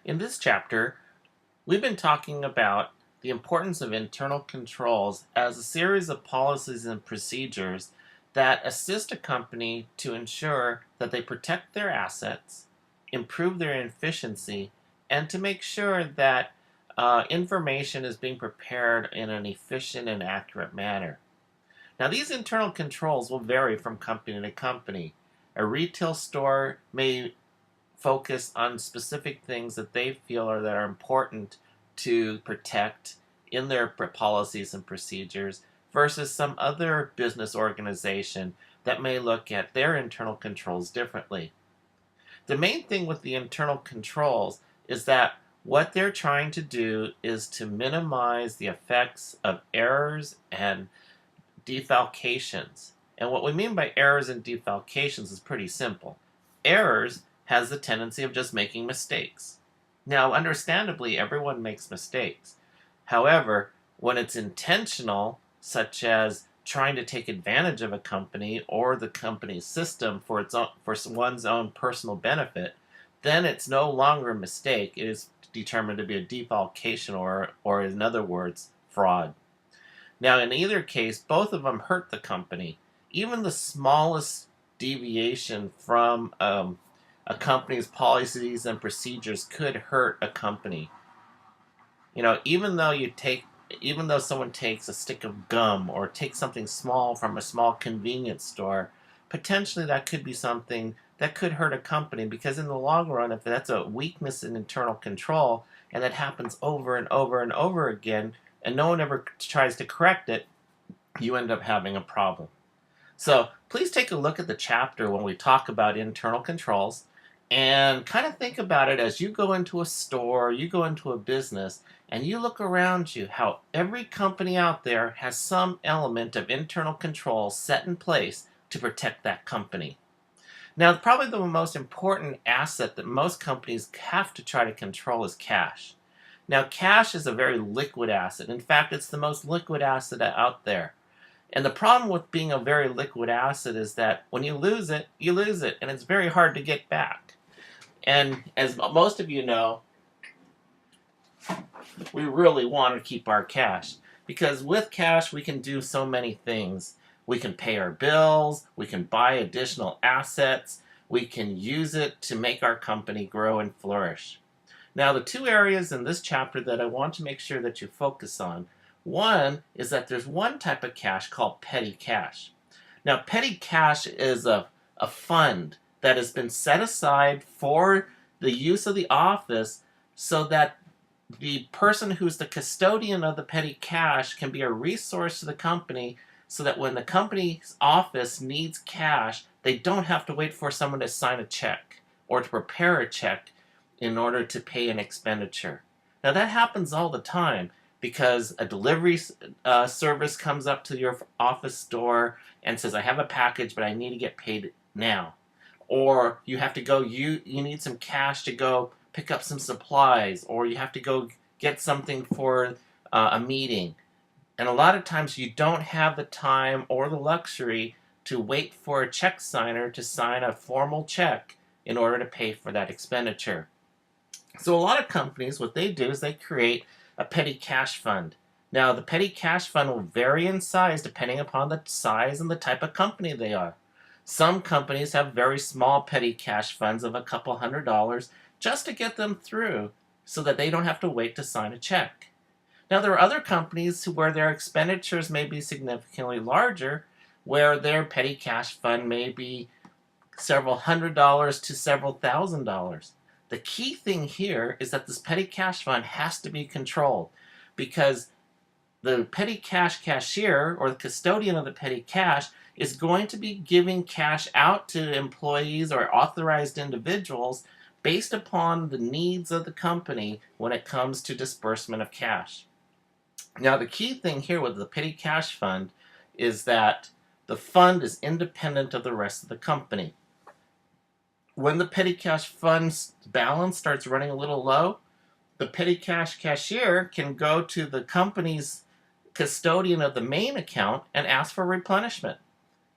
In this chapter, we've been talking about the importance of internal controls as a series of policies and procedures that assist a company to ensure that they protect their assets, improve their efficiency, and to make sure that information is being prepared in an efficient and accurate manner. Now, these internal controls will vary from company to company. A retail store may focus on specific things that they feel that are important to protect in their policies and procedures versus some other business organization that may look at their internal controls differently. The main thing with the internal controls is that what they're trying to do is to minimize the effects of errors and defalcations. And what we mean by errors and defalcations is pretty simple. Errors has the tendency of just making mistakes. Now, understandably, everyone makes mistakes. However, when it's intentional, such as trying to take advantage of a company or the company's system for one's own personal benefit, then it's no longer a mistake. It is determined to be a defalcation or in other words, fraud. Now, in either case, both of them hurt the company. Even the smallest deviation from a company's policies and procedures could hurt a company. Even though someone takes a stick of gum or takes something small from a small convenience store, potentially that could be something that could hurt a company, because in the long run, if that's a weakness in internal control and that happens over and over and over again and no one ever tries to correct it, you end up having a problem. So please take a look at the chapter when we talk about internal controls and kind of think about it as you go into a store, you go into a business, and you look around you, how every company out there has some element of internal control set in place to protect that company. Now, probably the most important asset that most companies have to try to control is cash. Now, cash is a very liquid asset. In fact, it's the most liquid asset out there. And the problem with being a very liquid asset is that when you lose it, and it's very hard to get back. And as most of you know, we really want to keep our cash, because with cash we can do so many things. We can pay our bills, we can buy additional assets, we can use it to make our company grow and flourish. Now, the two areas in this chapter that I want to make sure that you focus on, one is that there's one type of cash called petty cash. Now, petty cash is a fund that has been set aside for the use of the office so that the person who's the custodian of the petty cash can be a resource to the company, so that when the company's office needs cash, they don't have to wait for someone to sign a check or to prepare a check in order to pay an expenditure. Now, that happens all the time because a delivery service comes up to your office door and says, I have a package, but I need to get paid now. Or you have to go, you need some cash to go pick up some supplies, or you have to go get something for a meeting. And a lot of times you don't have the time or the luxury to wait for a check signer to sign a formal check in order to pay for that expenditure. So a lot of companies, what they do is they create a petty cash fund. Now, the petty cash fund will vary in size depending upon the size and the type of company they are. Some companies have very small petty cash funds of a couple $100 just to get them through so that they don't have to wait to sign a check. Now, there are other companies where their expenditures may be significantly larger, where their petty cash fund may be several $100s to several $1,000s. The key thing here is that this petty cash fund has to be controlled, because the petty cash cashier or the custodian of the petty cash is going to be giving cash out to employees or authorized individuals based upon the needs of the company when it comes to disbursement of cash. Now, the key thing here with the petty cash fund is that the fund is independent of the rest of the company. When the petty cash fund's balance starts running a little low, the petty cash cashier can go to the company's custodian of the main account and ask for replenishment.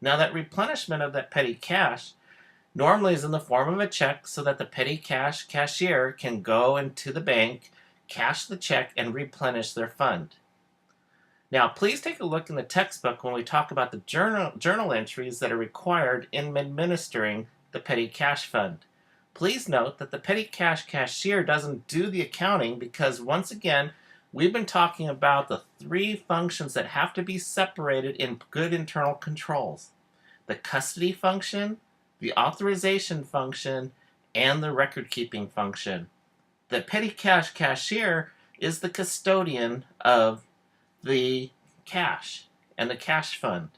Now, that replenishment of that petty cash Normally is in the form of a check so that the petty cash cashier can go into the bank, cash the check, and replenish their fund. Now, please take a look in the textbook when we talk about the journal entries that are required in administering the petty cash fund. Please note that the petty cash cashier doesn't do the accounting because, once again, we've been talking about the three functions that have to be separated in good internal controls: the custody function, the authorization function, and the record keeping function. The petty cash cashier is the custodian of the cash and the cash fund.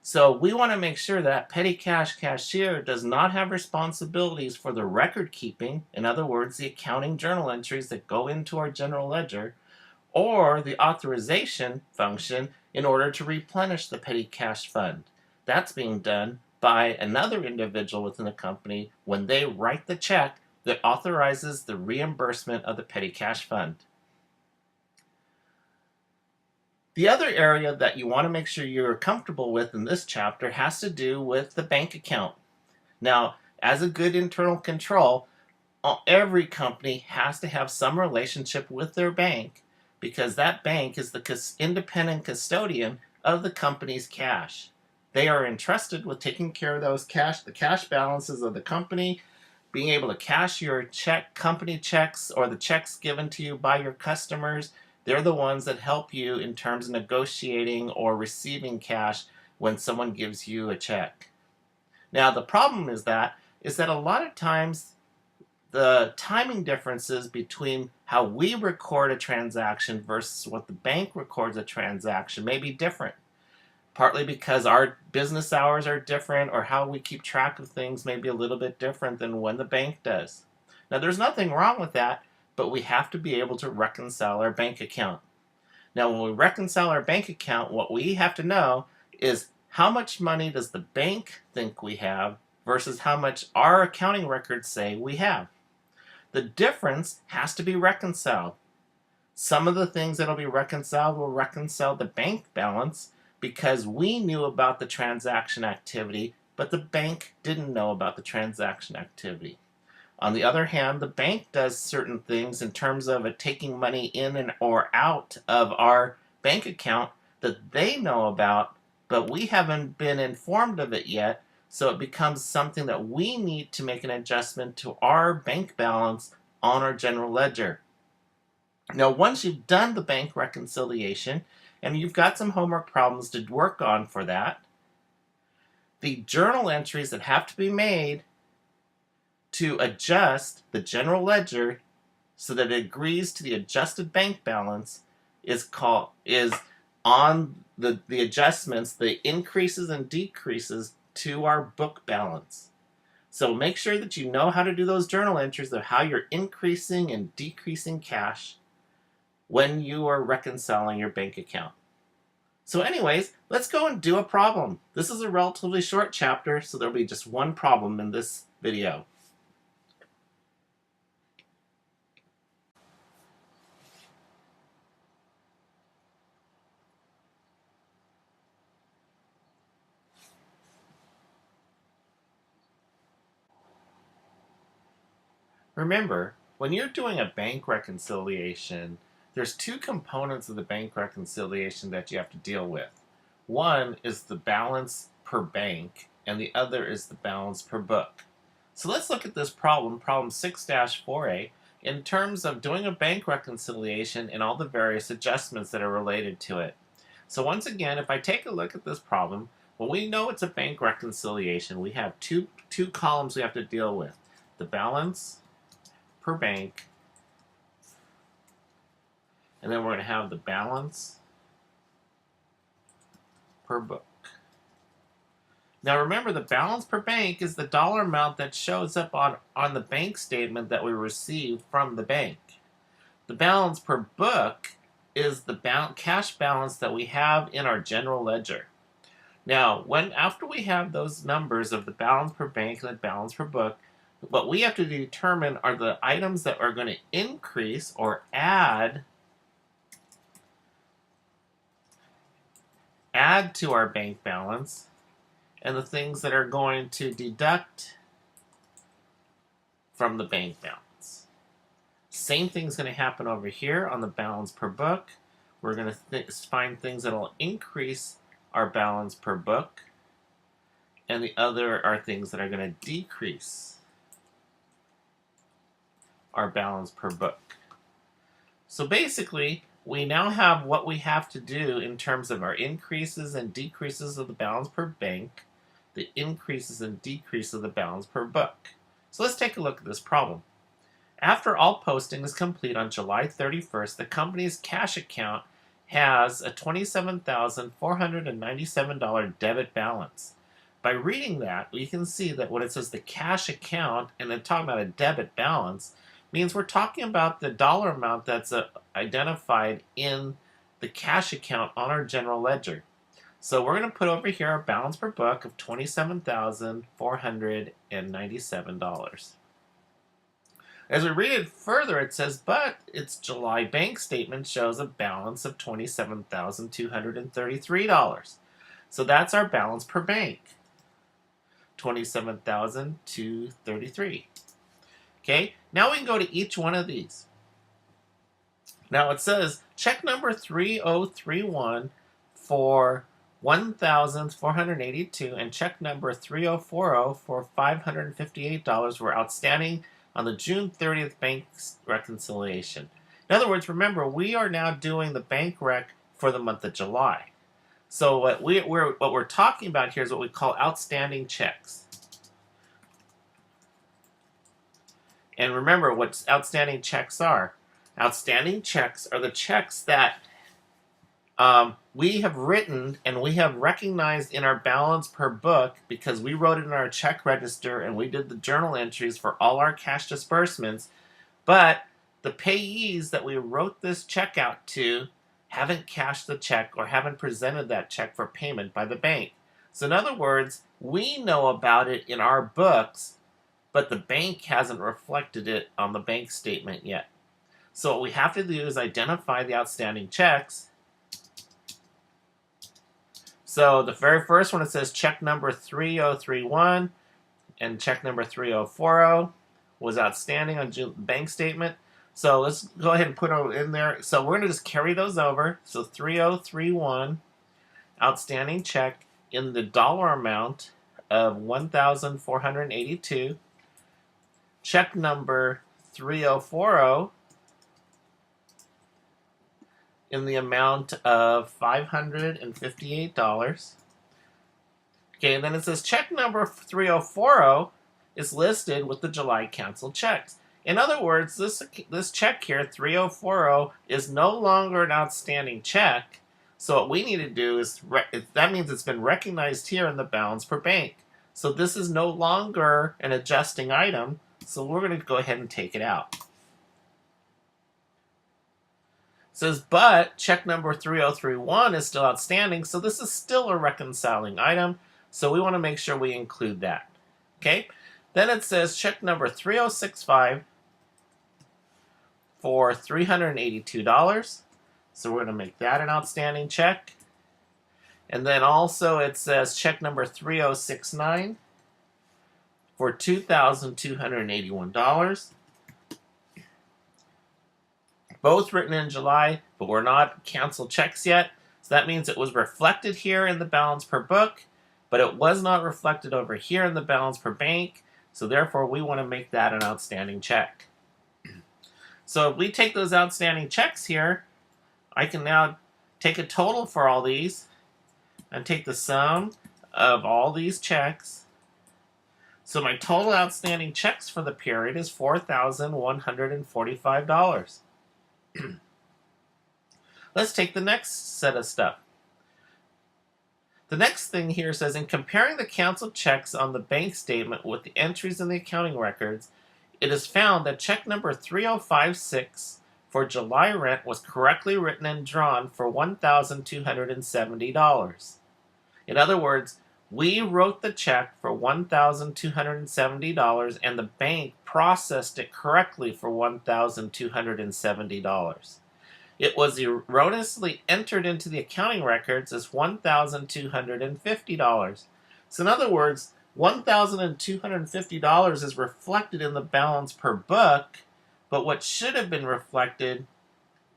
So we want to make sure that petty cash cashier does not have responsibilities for the record keeping, in other words, the accounting journal entries that go into our general ledger, or the authorization function in order to replenish the petty cash fund. That's being done by another individual within the company when they write the check that authorizes the reimbursement of the petty cash fund. The other area that you want to make sure you're comfortable with in this chapter has to do with the bank account. Now, as a good internal control, every company has to have some relationship with their bank because that bank is the independent custodian of the company's cash. They are entrusted with taking care of the cash balances of the company, being able to cash your company checks, or the checks given to you by your customers. They're the ones that help you in terms of negotiating or receiving cash when someone gives you a check. Now, the problem is that a lot of times the timing differences between how we record a transaction versus what the bank records a transaction may be different. Partly because our business hours are different, or how we keep track of things may be a little bit different than when the bank does. Now, there's nothing wrong with that, but we have to be able to reconcile our bank account. Now, when we reconcile our bank account, what we have to know is how much money does the bank think we have versus how much our accounting records say we have. The difference has to be reconciled. Some of the things that will be reconciled will reconcile the bank balance because we knew about the transaction activity, but the bank didn't know about the transaction activity. On the other hand, the bank does certain things in terms of it taking money in and or out of our bank account that they know about, but we haven't been informed of it yet, so it becomes something that we need to make an adjustment to our bank balance on our general ledger. Now, once you've done the bank reconciliation, and you've got some homework problems to work on for that, the journal entries that have to be made to adjust the general ledger so that it agrees to the adjusted bank balance is on the adjustments, the increases and decreases to our book balance. So make sure that you know how to do those journal entries of how you're increasing and decreasing cash when you are reconciling your bank account. So anyways, let's go and do a problem. This is a relatively short chapter, so there'll be just one problem in this video. Remember, when you're doing a bank reconciliation, there's two components of the bank reconciliation that you have to deal with. One is the balance per bank, and the other is the balance per book. So let's look at this problem 6-4A, in terms of doing a bank reconciliation and all the various adjustments that are related to it. So once again, if I take a look at this problem, well, we know it's a bank reconciliation. We have two columns we have to deal with: the balance per bank, and then we're going to have the balance per book. Now remember, the balance per bank is the dollar amount that shows up on the bank statement that we received from the bank. The balance per book is the cash balance that we have in our general ledger. Now, after we have those numbers of the balance per bank and the balance per book, what we have to determine are the items that are going to increase or add to our bank balance, and the things that are going to deduct from the bank balance. Same thing's going to happen over here on the balance per book. We're going to find things that will increase our balance per book, and the other are things that are going to decrease our balance per book. So basically, we now have what we have to do in terms of our increases and decreases of the balance per bank, the increases and decreases of the balance per book. So let's take a look at this problem. After all posting is complete on July 31st, the company's cash account has a $27,497 debit balance. By reading that, we can see that when it says the cash account and then talking about a debit balance, means we're talking about the dollar amount that's identified in the cash account on our general ledger. So we're going to put over here our balance per book of $27,497. As we read it further, it says, but its July bank statement shows a balance of $27,233. So that's our balance per bank, $27,233. Okay, now we can go to each one of these. Now it says check number 3031 for $1,482 and check number 3040 for $558 were outstanding on the June 30th bank reconciliation. In other words, remember, we are now doing the bank rec for the month of July. So what we're talking about here is what we call outstanding checks. And remember what outstanding checks are. Outstanding checks are the checks that we have written and we have recognized in our balance per book because we wrote it in our check register and we did the journal entries for all our cash disbursements. But the payees that we wrote this check out to haven't cashed the check or haven't presented that check for payment by the bank. So in other words, we know about it in our books, but the bank hasn't reflected it on the bank statement yet. So what we have to do is identify the outstanding checks. So the very first one, it says check number 3031 and check number 3040 was outstanding on the bank statement. So let's go ahead and put it in there. So we're going to just carry those over. So 3031, outstanding check in the dollar amount of $1,482. Check number 3040 in the amount of $558. Okay, and then it says check number 3040 is listed with the July canceled checks. In other words, this check here, 3040, is no longer an outstanding check. So what we need to do is, that means it's been recognized here in the balance per bank. So this is no longer an adjusting item. So we're going to go ahead and take it out. It says, but check number 3031 is still outstanding, so this is still a reconciling item, so we want to make sure we include that. Okay? Then it says check number 3065 for $382, so we're going to make that an outstanding check. And then also it says check number 3069 for $2,281. Both written in July, but we're not canceled checks yet. So that means it was reflected here in the balance per book, but it was not reflected over here in the balance per bank. So therefore, we want to make that an outstanding check. So if we take those outstanding checks here, I can now take a total for all these and take the sum of all these checks. So my total outstanding checks for the period is $4,145. Let's take the next set of stuff. The next thing here says, in comparing the canceled checks on the bank statement with the entries in the accounting records, it is found that check number 3056 for July rent was correctly written and drawn for $1,270. In other words, we wrote the check for $1,270 and the bank processed it correctly for $1,270. It was erroneously entered into the accounting records as $1,250. So in other words, $1,250 is reflected in the balance per book, but what should have been reflected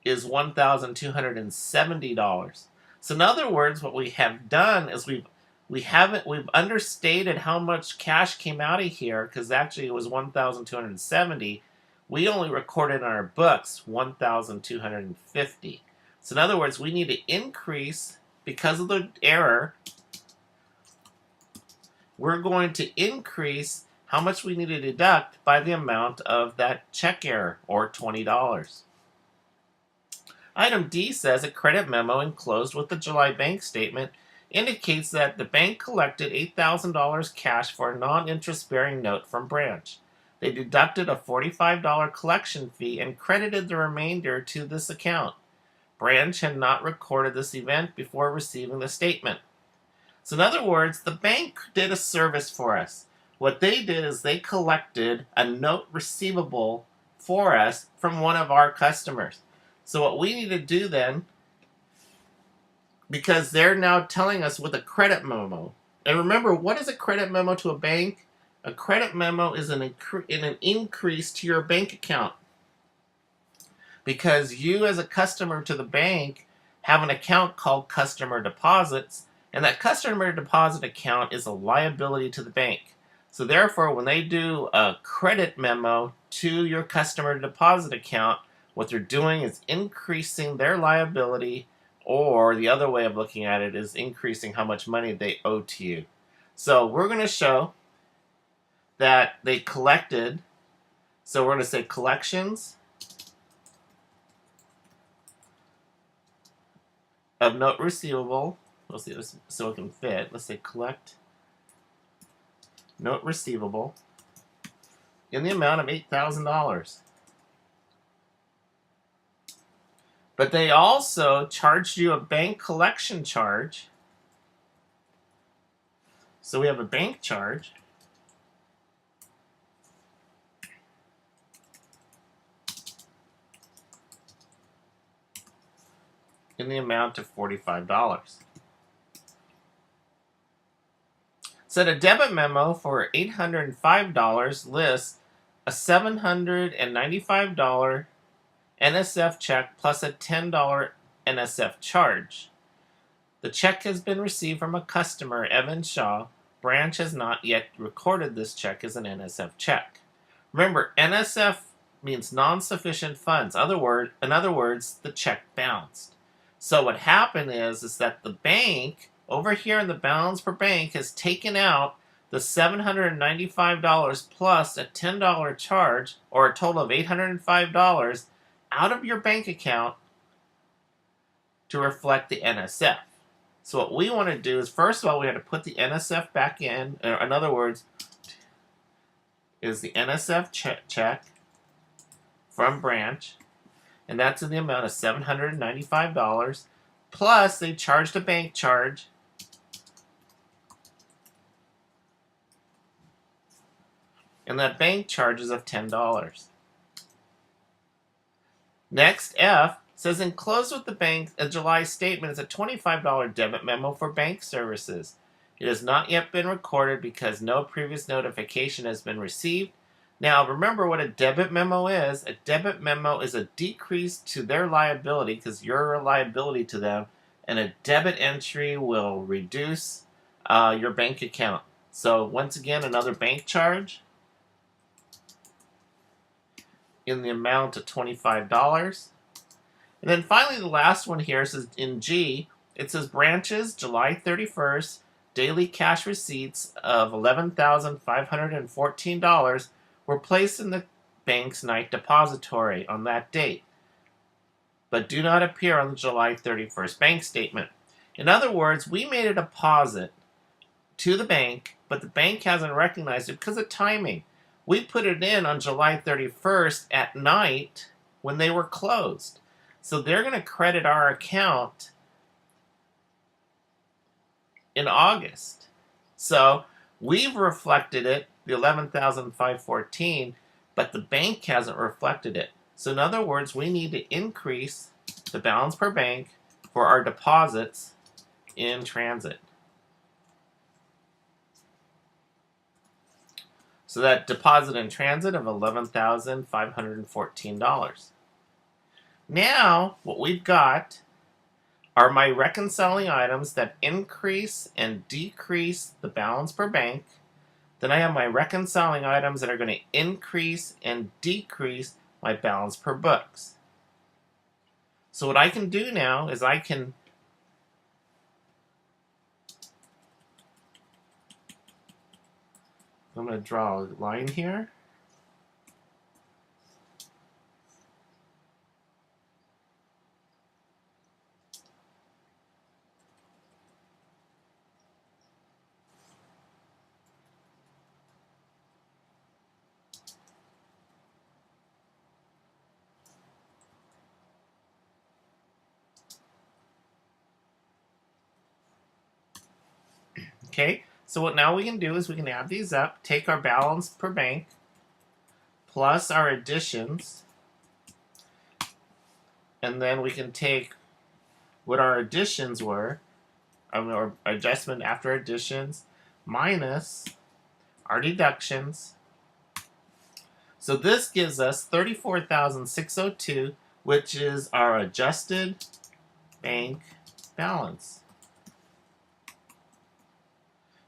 is $1,270. So in other words, what we have done is we've understated how much cash came out of here, because actually it was 1,270. We only recorded in our books 1,250. So in other words, we need to increase, because of the error, we're going to increase how much we need to deduct by the amount of that check error, or $20. Item D says a credit memo enclosed with the July bank statement indicates that the bank collected $8,000 cash for a non-interest-bearing note from Branch. They deducted a $45 collection fee and credited the remainder to this account. Branch had not recorded this event before receiving the statement. So in other words, the bank did a service for us. What they did is they collected a note receivable for us from one of our customers. So what we need to do then, because they're now telling us with a credit memo. And remember, what is a credit memo to a bank? A credit memo is an increase to your bank account. Because you as a customer to the bank have an account called customer deposits, and that customer deposit account is a liability to the bank. So therefore, when they do a credit memo to your customer deposit account, what they're doing is increasing their liability, or the other way of looking at it is increasing how much money they owe to you. So we're going to show that they collected. So we're going to say collections of note receivable. We'll see this so it can fit. Let's say collect note receivable in the amount of $8,000. But they also charged you a bank collection charge. So we have a bank charge. In the amount of $45. So the debit memo for $805 lists a $795 Nsf check plus a $10 Nsf charge. The check has been received from a customer, Evan Shaw. Branch has not yet recorded this check as an Nsf check. Remember, Nsf means non-sufficient funds. In other words, the check bounced. So what happened is that the bank, over here in the balance per bank, has taken out the $795 plus a $10 charge, or a total of $805, out of your bank account to reflect the NSF. So what we want to do is, first of all, we have to put the NSF back in. In other words, is the Nsf check from Branch, and that's in the amount of $795, plus they charged a bank charge, and that bank charge is of $10. Next, F says enclosed with the bank a July statement is a $25 debit memo for bank services. It has not yet been recorded because no previous notification has been received. Now, remember what a debit memo is. A debit memo is a decrease to their liability, because you're a liability to them, and a debit entry will reduce your bank account. So once again, another bank charge in the amount of $25. And then finally, the last one here says in G, it says Branch's July 31st daily cash receipts of $11,514 were placed in the bank's night depository on that date, but do not appear on the July 31st bank statement. In other words, we made a deposit to the bank, but the bank hasn't recognized it because of timing. We put it in on July 31st at night when they were closed. So they're going to credit our account in August. So we've reflected it, the $11,514, but the bank hasn't reflected it. So in other words, we need to increase the balance per bank for our deposits in transit. So that deposit in transit of $11,514. Now, what we've got are my reconciling items that increase and decrease the balance per bank. Then I have my reconciling items that are going to increase and decrease my balance per books. So what I can do now is I'm going to draw a line here. Okay, so what now we can do is we can add these up, take our balance per bank plus our additions, and then we can take what our additions were, or adjustment after additions, minus our deductions. So this gives us $34,602, which is our adjusted bank balance.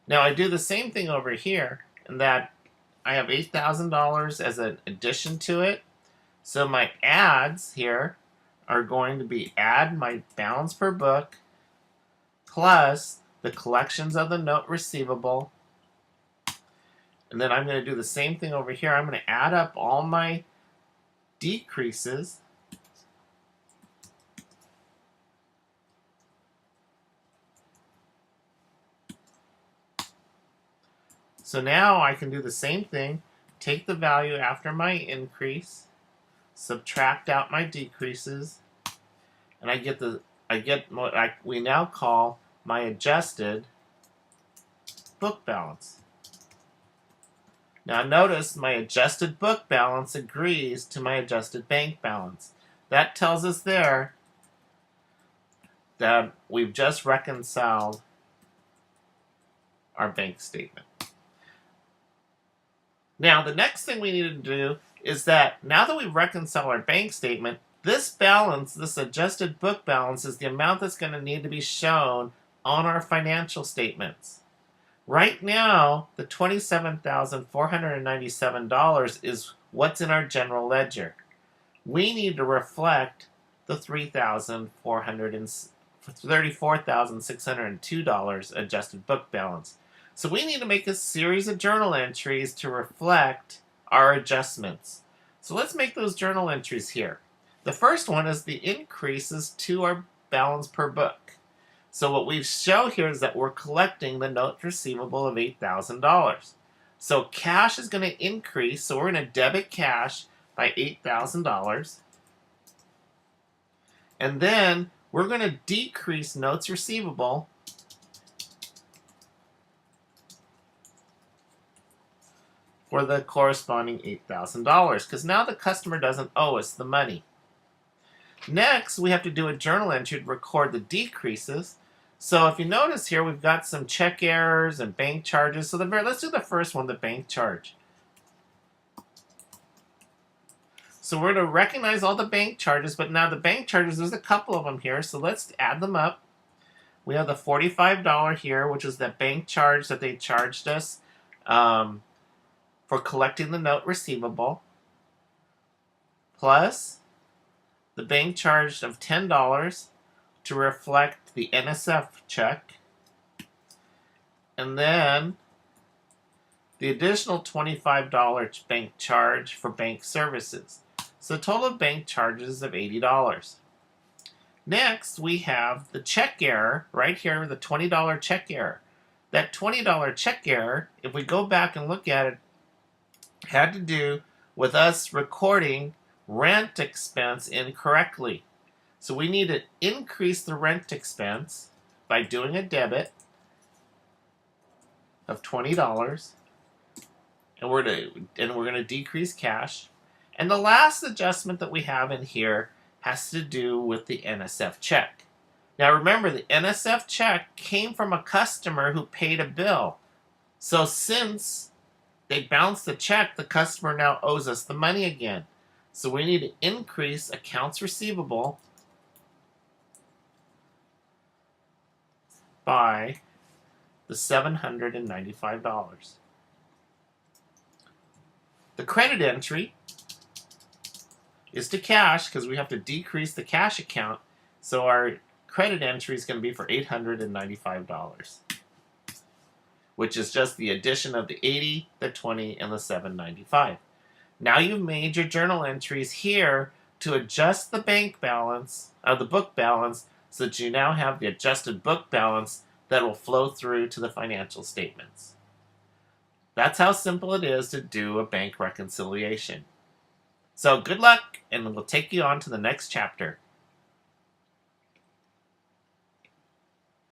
Now I do the same thing over here in that I have $8,000 as an addition to it. So my adds here are going to be add my balance per book plus the collections of the note receivable. And then I'm going to do the same thing over here. I'm going to add up all my decreases. So now I can do the same thing, take the value after my increase, subtract out my decreases, and I get what we now call my adjusted book balance. Now notice my adjusted book balance agrees to my adjusted bank balance. That tells us there that we've just reconciled our bank statement. Now, the next thing we need to do is that now that we've reconciled our bank statement, this balance, this adjusted book balance, is the amount that's going to need to be shown on our financial statements. Right now, the $27,497 is what's in our general ledger. We need to reflect the $34,602 adjusted book balance. So we need to make a series of journal entries to reflect our adjustments. So let's make those journal entries here. The first one is the increases to our balance per book. So what we show here is that we're collecting the note receivable of $8,000. So cash is going to increase, so we're going to debit cash by $8,000. And then we're going to decrease notes receivable for the corresponding $8,000, because now the customer doesn't owe us the money. Next, we have to do a journal entry to record the decreases. So if you notice here, we've got some check errors and bank charges. So let's do the first one, the bank charge. So we're going to recognize all the bank charges, but now the bank charges, there's a couple of them here, so let's add them up. We have the $45 here, which is the bank charge that they charged us for collecting the note receivable, plus the bank charge of $10 to reflect the Nsf check, and then the additional $25 bank charge for bank services. So total bank charges of $80. Next, we have the check error right here, the $20 check error. That $20 check error, if we go back and look at it, had to do with us recording rent expense incorrectly. So we need to increase the rent expense by doing a debit of $20, and we're going to decrease cash. And the last adjustment that we have in here has to do with the Nsf check. Now remember, the Nsf check came from a customer who paid a bill. So since they bounced the check, the customer now owes us the money again. So we need to increase accounts receivable by the $795. The credit entry is to cash because we have to decrease the cash account. So our credit entry is going to be for $895, which is just the addition of the 80, the 20, and the $795. Now you've made your journal entries here to adjust the bank balance, the book balance, so that you now have the adjusted book balance that will flow through to the financial statements. That's how simple it is to do a bank reconciliation. So good luck, and we'll take you on to the next chapter.